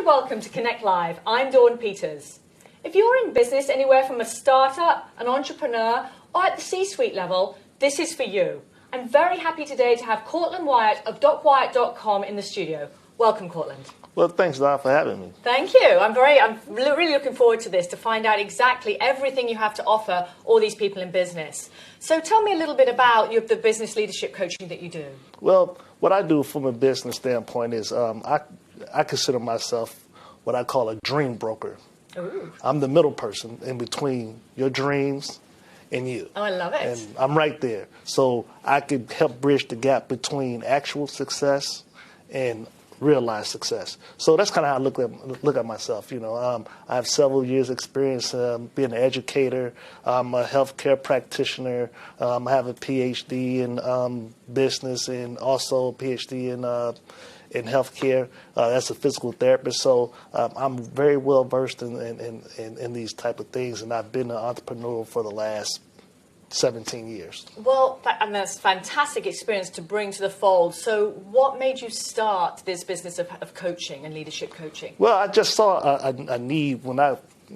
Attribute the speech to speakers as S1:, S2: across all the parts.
S1: and welcome to Connect Live. I'm Dawn Peters. If you're in business anywhere from a startup, an entrepreneur, or at the C-suite level, this is for you. I'm very happy today to have Courtland Wyatt of drwyatt.com in the studio. Welcome, Courtland.
S2: Well, thanks, Don, for having me.
S1: Thank you. I'm really looking forward to this, to find out exactly everything you have to offer all these people in business. So tell me a little bit about the business leadership coaching that you do.
S2: Well, what I do from a business standpoint is I consider myself what I call a dream broker.
S1: Ooh.
S2: I'm the middle person in between your dreams and you.
S1: Oh, I love it.
S2: And I'm right there. So I can help bridge the gap between actual success and realized success. So that's kind of how I look at myself. I have several years experience being an educator. I'm a healthcare practitioner. I have a PhD in business and also a PhD in healthcare as a physical therapist. So I'm very well versed in these type of things, and I've been an entrepreneur for the last 17 years.
S1: Well, and that's a fantastic experience to bring to the fold. So what made you start this business of coaching and leadership coaching?
S2: Well, I just saw a need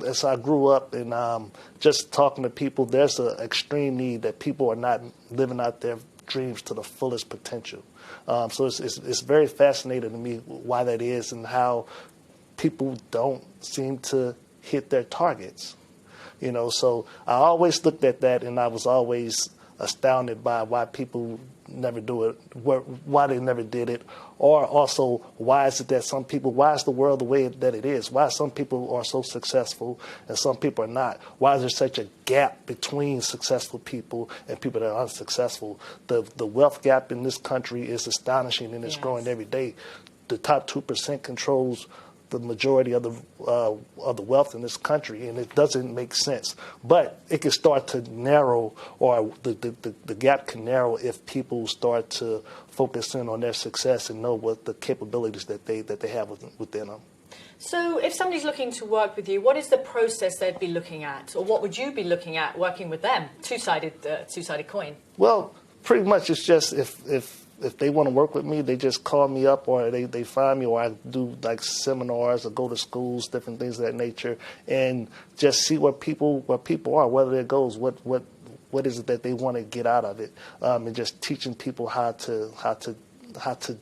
S2: as I grew up, and just talking to people, there's an extreme need that people are not living out their dreams to the fullest potential. So it's very fascinating to me why that is and how people don't seem to hit their targets. So I always looked at that, and I was always astounded by why people never do it, why they never did it, or also why is it that why is the world the way that it is? Why some people are so successful and some people are not? Why is there such a gap between successful people and people that are unsuccessful? The wealth gap in this country is astonishing, and it's growing every day. The top 2% controls the majority of the wealth in this country, and it doesn't make sense. But it can start to narrow, or the gap can narrow if people start to focus in on their success and know what the capabilities that they have within them.
S1: So if somebody's looking to work with you, what is the process they'd be looking at, or what would you be looking at working with them? Two-sided coin.
S2: Well, pretty much it's just if they want to work with me, they just call me up, or they find me, or I do like seminars or go to schools, different things of that nature, and just see where people are, where their goals, what is it that they want to get out of it, and just teaching people how to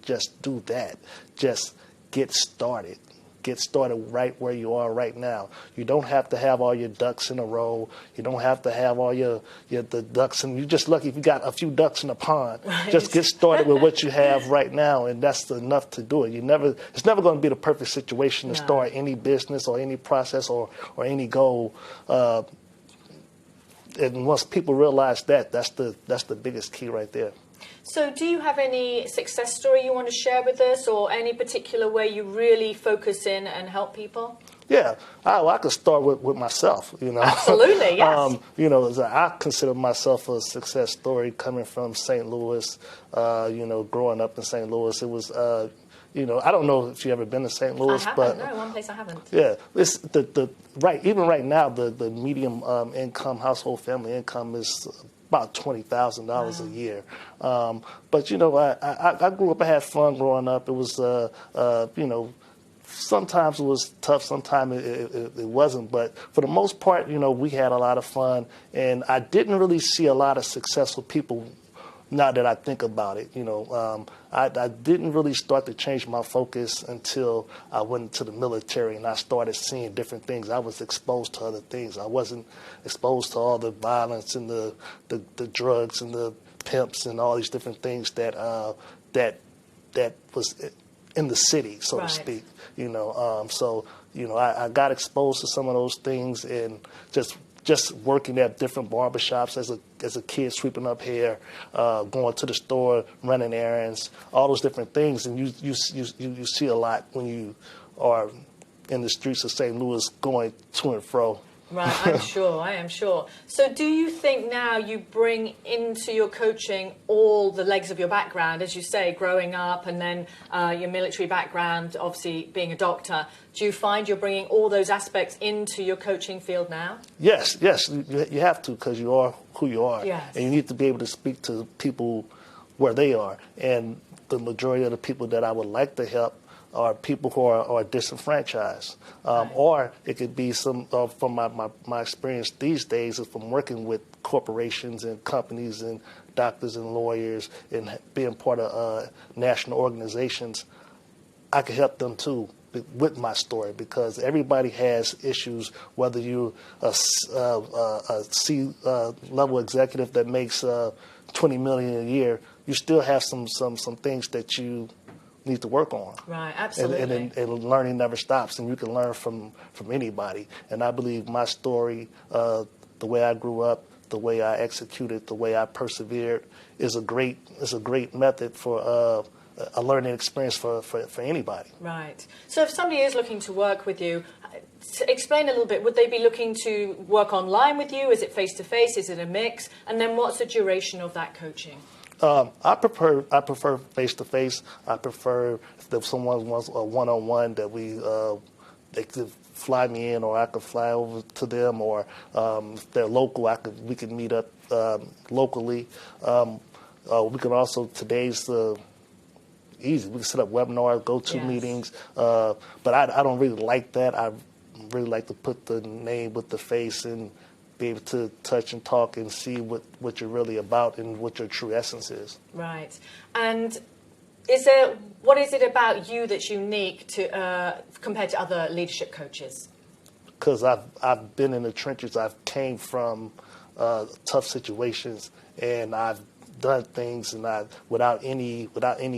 S2: just do that, just get started. Get started right where you are right now. You don't have to have all your ducks in a row. You don't have to have all the ducks, and you're just lucky if you got a few ducks in a pond. Right. Just get started with what you have right now, and that's enough to do it. It's never going to be the perfect situation to start any business or any process or any goal. And once people realize that, that's the biggest key right there.
S1: So do you have any success story you want to share with us, or any particular way you really focus in and help people?
S2: Yeah, I could start with myself,
S1: Absolutely, yes.
S2: I consider myself a success story coming from St. Louis, growing up in St. Louis. It was, I don't know if you've ever been to St. Louis.
S1: I haven't, no, one place I haven't.
S2: Yeah, it's even right now, the medium income, household family income is about $20,000 a year. But, I grew up, I had fun growing up. It was, sometimes it was tough, sometimes it wasn't. But for the most part, we had a lot of fun. And I didn't really see a lot of successful people now that I think about it. I didn't really start to change my focus until I went into the military and I started seeing different things. I was exposed to other things. I wasn't exposed to all the violence and the drugs and the pimps and all these different things that was in the city, so to speak. I got exposed to some of those things, and just working at different barbershops as a kid, sweeping up hair, going to the store, running errands, all those different things. And you see a lot when you are in the streets of St. Louis going to and fro.
S1: Right, I am sure. So do you think now you bring into your coaching all the legs of your background, as you say, growing up, and then your military background, obviously being a doctor? Do you find you're bringing all those aspects into your coaching field now? Yes,
S2: you have to, because you are who you are.
S1: Yes.
S2: And you need to be able to speak to people where they are. And the majority of the people that I would like to help or people who are disenfranchised. Or it could be some, from my experience these days, is from working with corporations and companies and doctors and lawyers and being part of national organizations. I can help them too with my story, because everybody has issues, whether you're a C-level executive that makes $20 million a year, you still have some things that you need to work on.
S1: Right, absolutely.
S2: And learning never stops, and you can learn from anybody. And I believe my story, the way I grew up, the way I executed, the way I persevered, is a great method for a learning experience for anybody.
S1: Right. So if somebody is looking to work with you, explain a little bit. Would they be looking to work online with you? Is it face-to-face? Is it a mix? And then what's the duration of that coaching?
S2: I prefer face-to-face. I prefer if someone wants a one-on-one that they could fly me in, or I could fly over to them, or if they're local, we could meet up locally. We can also, today's easy. We can set up webinars, go-to meetings, but I don't really like that. I really like to put the name with the face and be able to touch and talk and see what you're really about and what your true essence is.
S1: Right. And what is it about you that's unique to compared to other leadership coaches?
S2: Because I've been in the trenches. I've came from tough situations, and I've done things, and without any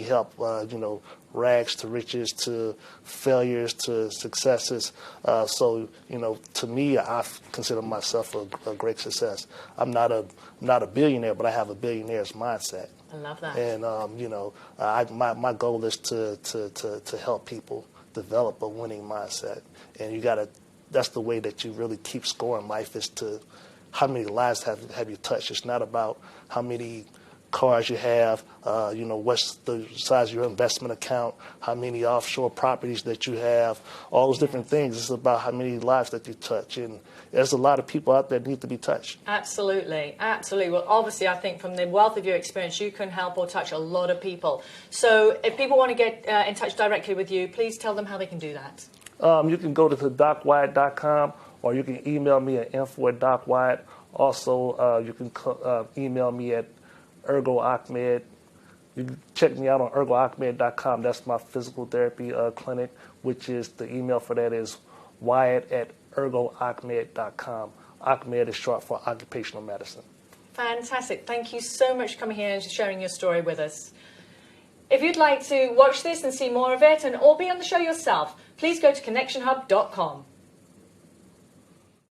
S2: help, rags to riches, to failures, to successes. So to me, I consider myself a great success. I'm not a billionaire, but I have a billionaire's mindset.
S1: I love that.
S2: And my goal is to help people develop a winning mindset. And that's the way that you really keep score in life, is to how many lives have you touched. It's not about how many cars you have, what's the size of your investment account, how many offshore properties that you have, all those different things. It's about how many lives that you touch. And there's a lot of people out there that need to be touched.
S1: Absolutely, absolutely. Well, obviously, I think from the wealth of your experience, you can help or touch a lot of people. So if people want to get in touch directly with you, please tell them how they can do that.
S2: You can go to drwyatt.com, or you can email me at info@DocWyatt. Also, you can email me at ErgoAhmed. You can check me out on ergoahmed.com. That's my physical therapy clinic, which is, the email for that is Wyatt@ergoahmed.com. Ahmed is short for occupational medicine.
S1: Fantastic. Thank you so much for coming here and sharing your story with us. If you'd like to watch this and see more of it, or be on the show yourself, please go to connectionhub.com.